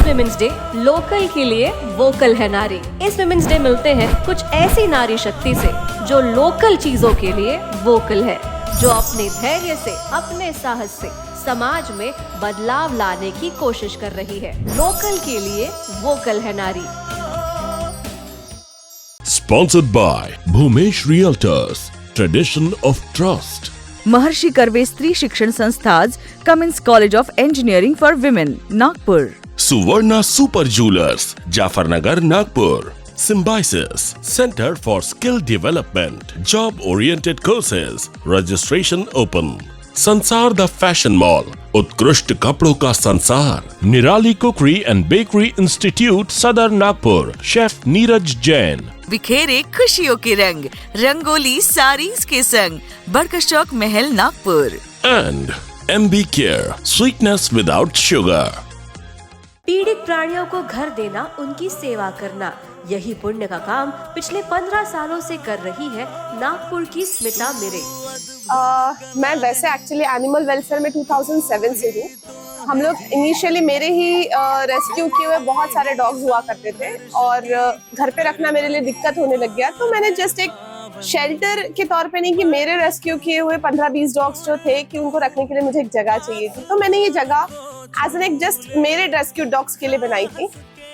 Women's day local के लिए vocal है नारी। इस विमेंस डे मिलते हैं कुछ ऐसी नारी शक्ति से जो लोकल चीजों के लिए वोकल है, जो अपने धैर्य से, अपने साहस से समाज में बदलाव लाने की कोशिश कर रही है। लोकल के लिए वोकल है नारी। Sponsored by Bhumesh Realtors, Tradition of Trust. Maharshi Karve Stree Shikshan Sanstha's Cummins college of engineering for women Nagpur. Suvarna Super Jewelers, Jafarnagar, Nagpur. Symbiosis, Center for Skill Development, Job-Oriented Courses, Registration open. संसार द फैशन मॉल, उत्कृष्ट कपड़ों का संसार। निराली cookery and bakery institute, सदर Nagpur. Chef Neeraj Jain. बिखेरे खुशियों के रंग, रंगोली साड़ीज के संग, बरकस चौक, महल, Nagpur. And MB care, sweetness without sugar. पीड़ित प्राणियों को घर देना, उनकी सेवा करना, यही पुण्य का काम पिछले 15 सालों से कर रही है नागपुर की स्मिता मिरे। मैं वैसे एक्चुअली एनिमल वेलफेयर में 2007 से हूँ। हम लोग इनिशियली मेरे ही रेस्क्यू किए हुए बहुत सारे डॉग्स हुआ करते थे और घर पे रखना मेरे लिए दिक्कत होने लग गया, तो मैंने जस्ट एक शेल्टर के तौर पे नहीं कि मेरे रेस्क्यू किए हुए 15-20 डॉग्स जो थे कि उनको रखने के लिए मुझे एक जगह चाहिए थी, तो मैंने ये जगह एज एन एक जस्ट मेरे रेस्क्यू डॉग्स के लिए बनाई थी।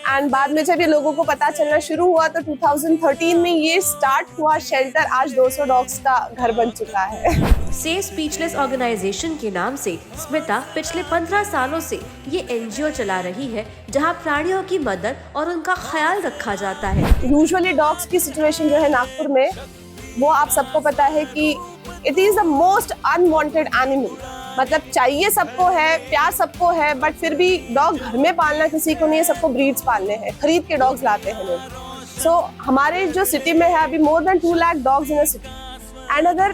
एंड बाद में जब ये लोगों को पता चलना शुरू हुआ तो 2013 में ये स्टार्ट हुआ शेल्टर। आज 200 डॉग्स का घर बन चुका है। सेव स्पीचलेस ऑर्गेनाइजेशन के नाम से स्मिता पिछले 15 सालों से ये NGO चला रही है, जहां प्राणियों की मदद और उनका ख्याल रखा जाता है। यूजुअली डॉग्स की सिचुएशन जो है नागपुर में, वो आप सबको पता है कि it is the most unwanted animal. मतलब चाहिए सबको है, प्यार सबको है, बट फिर भी डॉग घर में पालना किसी को नहीं है, सबको ब्रीड्स पालने हैं, खरीद के डॉग्स लाते हैं लोग। सो हमारे जो सिटी में है अभी more than 2 lakh dogs in a city. And अगर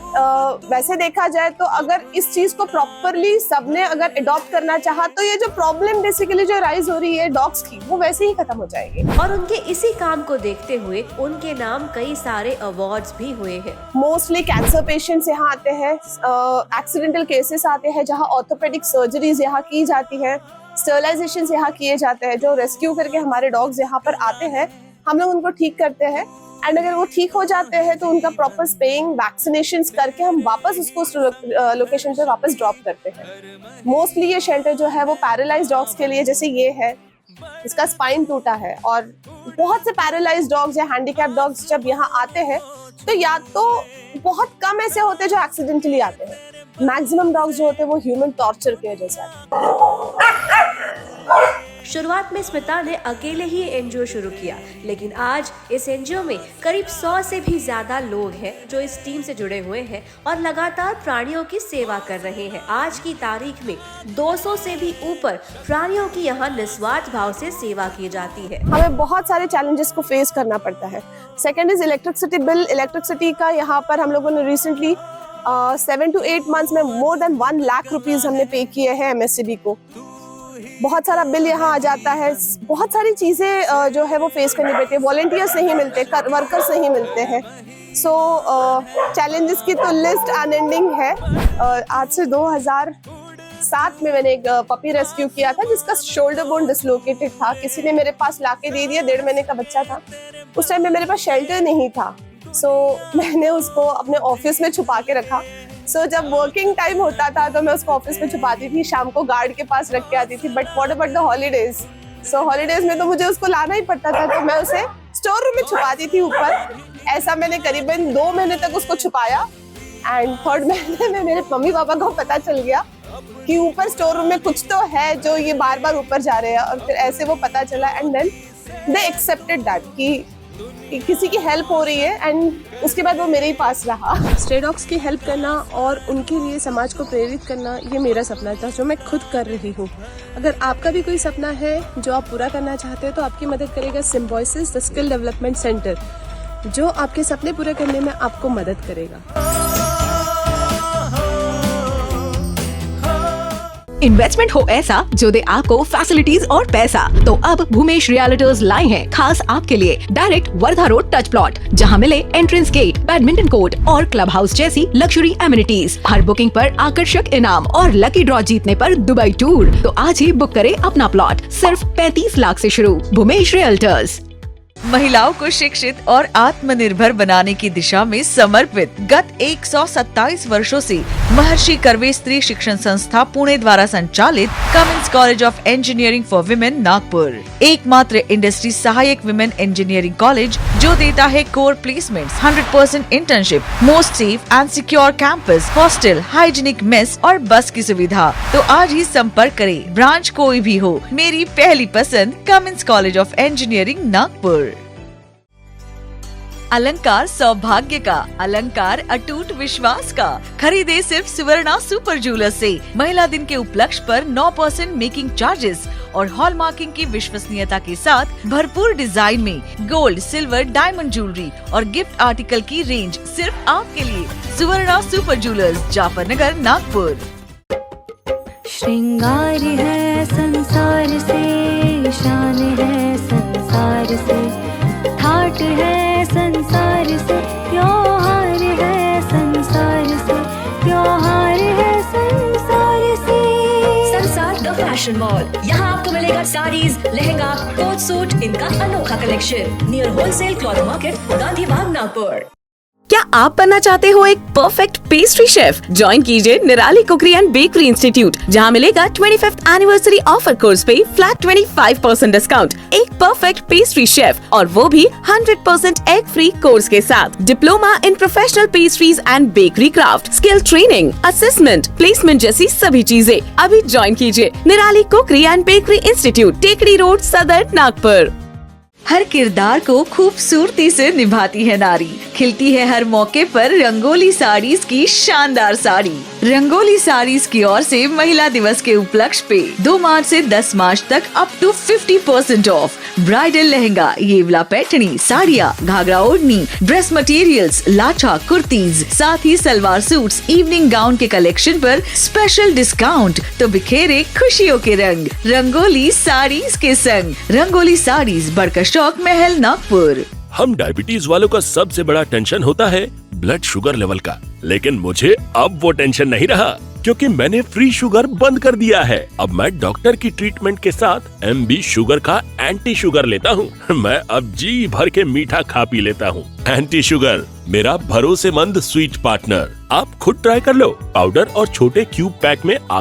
वैसे देखा जाए तो अगर इस चीज को प्रॉपरली सबने अगर अडॉप्ट करना चाहा तो ये जो प्रॉब्लम बेसिकली जो राइज हो रही है डॉग्स की, वो वैसे ही खत्म हो जाएगी। और उनके इसी काम को देखते हुए उनके नाम कई सारे अवार्ड्स भी हुए हैं। मोस्टली कैंसर पेशेंट्स यहाँ आते हैं, एक्सीडेंटल केसेस आते हैं जहाँ ऑर्थोपेडिक सर्जरीज यहाँ की जाती है, स्टरलाइजेशन यहाँ किए जाते हैं। जो रेस्क्यू करके हमारे डॉग्स यहाँ पर आते हैं, हम लोग उनको ठीक करते हैं। एंड अगर वो ठीक हो जाते हैं तो उनका प्रॉपर स्पेइंग, वैक्सीनेशंस करके हम वापस उसको उस लोकेशन पे वापस ड्रॉप करते हैं। मोस्टली ये शेल्टर जो है वो पैरालाइज्ड डॉग्स के लिए, जैसे ये है, इसका स्पाइन टूटा है, और बहुत से पैरालाइज्ड डॉग्स या हैंडीकैप डॉग्स जब यहाँ आते हैं तो या तो बहुत कम ऐसे होते हैं जो एक्सीडेंटली आते हैं, मैक्सिमम डॉग्स जो होते हैं वो ह्यूमन टॉर्चर की वजह से आते हैं। शुरुआत में स्मिता ने अकेले ही NGO शुरू किया, लेकिन आज इस NGO में करीब 100 से भी ज्यादा लोग हैं जो इस टीम से जुड़े हुए हैं और लगातार प्राणियों की सेवा कर रहे हैं। आज की तारीख में 200 से भी ऊपर प्राणियों की यहाँ निस्वार्थ भाव से सेवा की जाती है। हमें बहुत सारे चैलेंजेस को फेस करना पड़ता है। Second is electricity bill. Electricity का यहाँ पर हम लोगों ने रिसेंटली 7 to 8 months में मोर देन 1 लाख रुपीज हमने पे किए हैं MSCB को। बहुत सारा बिल यहाँ आ जाता है, बहुत सारी चीजें जो है वो फेस करनी पड़ती है। वॉलंटियर्स नहीं मिलते, वर्कर्स नहीं मिलते हैं। सो चैलेंजेस की तो लिस्ट अनएंडिंग है। आज से 2007 में मैंने एक पपी रेस्क्यू किया था जिसका शोल्डर बोन डिसलोकेटेड था। किसी ने मेरे पास लाके दे दिया, 1.5 महीने का बच्चा था। उस टाइम में मेरे पास शेल्टर नहीं था, सो मैंने उसको अपने ऑफिस में छुपा के रखा। सो जब वर्किंग टाइम होता था तो मैं उसको ऑफिस में छुपाती थी, शाम को गार्ड के पास रख के आती थी। But what about the holidays? So holidays में तो मुझे उसको लाना ही पड़ता था, तो मैं उसे स्टोर रूम में छुपाती थी ऊपर। ऐसा मैंने करीबन 2 महीने तक उसको छुपाया। एंड 3rd महीने में मेरे मम्मी पापा को पता चल गया कि ऊपर स्टोर रूम में कुछ तो है जो ये बार बार ऊपर जा रहे हैं, और फिर ऐसे वो पता चला। And then they accepted that कि किसी की हेल्प हो रही है, एंड उसके बाद वो मेरे ही पास रहा। स्ट्रे डॉग्स की हेल्प करना और उनके लिए समाज को प्रेरित करना, ये मेरा सपना था जो मैं खुद कर रही हूँ। अगर आपका भी कोई सपना है जो आप पूरा करना चाहते हैं तो आपकी मदद करेगा Symbiosis the skill development centre, जो आपके सपने पूरे करने में आपको मदद करेगा। इन्वेस्टमेंट हो ऐसा जो दे आपको फैसिलिटीज और पैसा, तो अब भूमेश रियल्टर्स लाए हैं खास आपके लिए direct Wardha road touch plot, जहां मिले एंट्रेंस गेट, बैडमिंटन कोर्ट और क्लब हाउस जैसी लग्जरी एमिनिटीज। हर बुकिंग पर आकर्षक इनाम और लकी ड्रॉ जीतने पर दुबई टूर। तो आज ही बुक करें अपना प्लॉट सिर्फ 35 लाख से शुरू। भूमेश रियल्टर्स। महिलाओं को शिक्षित और आत्मनिर्भर बनाने की दिशा में समर्पित गत 127 वर्षों से महर्षि कर्वे स्त्री शिक्षण संस्था पुणे द्वारा संचालित Cummins college of engineering for women Nagpur एकमात्र इंडस्ट्री सहायक विमेन इंजीनियरिंग कॉलेज जो देता है core placements, 100% internship, most safe and secure campus, hostel, hygienic mess और बस की सुविधा। तो आज ही संपर्क करें, ब्रांच कोई भी हो। मेरी पहली पसंद Cummins college of engineering Nagpur. अलंकार सौभाग्य का, अलंकार अटूट विश्वास का। खरीदे सिर्फ सुवर्णा सुपर ज्वेलर्स से। महिला दिन के उपलक्ष्य पर 9% मेकिंग चार्जेस और हॉलमार्किंग की विश्वसनीयता के साथ भरपूर डिजाइन में गोल्ड, सिल्वर, डायमंड ज्वेलरी और गिफ्ट आर्टिकल की रेंज सिर्फ आपके लिए। सुवर्णा सुपर ज्वेलर्स, जाफर नगर, नागपुर। श्रृंगार है संसार से, शान है संसार से, ठाट है संसार से, त्योहार है संसार से, त्योहार है संसार से। संसार द फैशन मॉल, यहाँ आपको मिलेगा साड़ीज, लहंगा, कोट सूट, इनका अनोखा collection near wholesale cloth market, Gandhi Bagh, Nagpur. क्या आप बनना चाहते हो एक परफेक्ट पेस्ट्री शेफ? ज्वाइन कीजिए Nirali cookery and bakery institute, जहां मिलेगा 25th एनिवर्सरी ऑफर कोर्स पे फ्लैट 25% डिस्काउंट। एक परफेक्ट पेस्ट्री शेफ और वो भी 100% एग फ्री कोर्स के साथ। Diploma in professional pastries and bakery craft, skill training, assessment, placement जैसी सभी चीजें। अभी ज्वाइन कीजिए Nirali cookery and bakery institute, Tekdi road, Sadar, Nagpur. हर किरदार को खूबसूरती से निभाती है नारी। खिलती है हर मौके पर रंगोली साड़ीज की शानदार साड़ी। रंगोली साड़ीज की ओर से महिला दिवस के उपलक्ष्य पे 2 मार्च से 10 मार्च तक up to 50% off. Bridal lehenga, Yeola Paithani, साड़ियाँ, घाघरा ओढ़नी, ड्रेस मटेरियल्स, लाचा, कुर्तीज, साथ ही सलवार सूट्स, इवनिंग गाउन के कलेक्शन पर स्पेशल डिस्काउंट। तो बिखेरे खुशियों के रंग रंगोली साड़ीज के संग। रंगोली साड़ीज, बड़का चौक, महल, नागपुर। हम डायबिटीज वालों का सबसे बड़ा टेंशन होता है ब्लड शुगर लेवल का, लेकिन मुझे अब वो टेंशन नहीं रहा क्योंकि मैंने फ्री शुगर बंद कर दिया है। अब मैं डॉक्टर की ट्रीटमेंट के साथ MB शुगर का एंटी शुगर लेता हूँ। मैं अब जी भर के मीठा खा पी लेता हूँ। एंटी शुगर, मेरा भरोसेमंद स्वीट पार्टनर। आप खुद ट्राई कर लो। पाउडर और छोटे क्यूब पैक में आप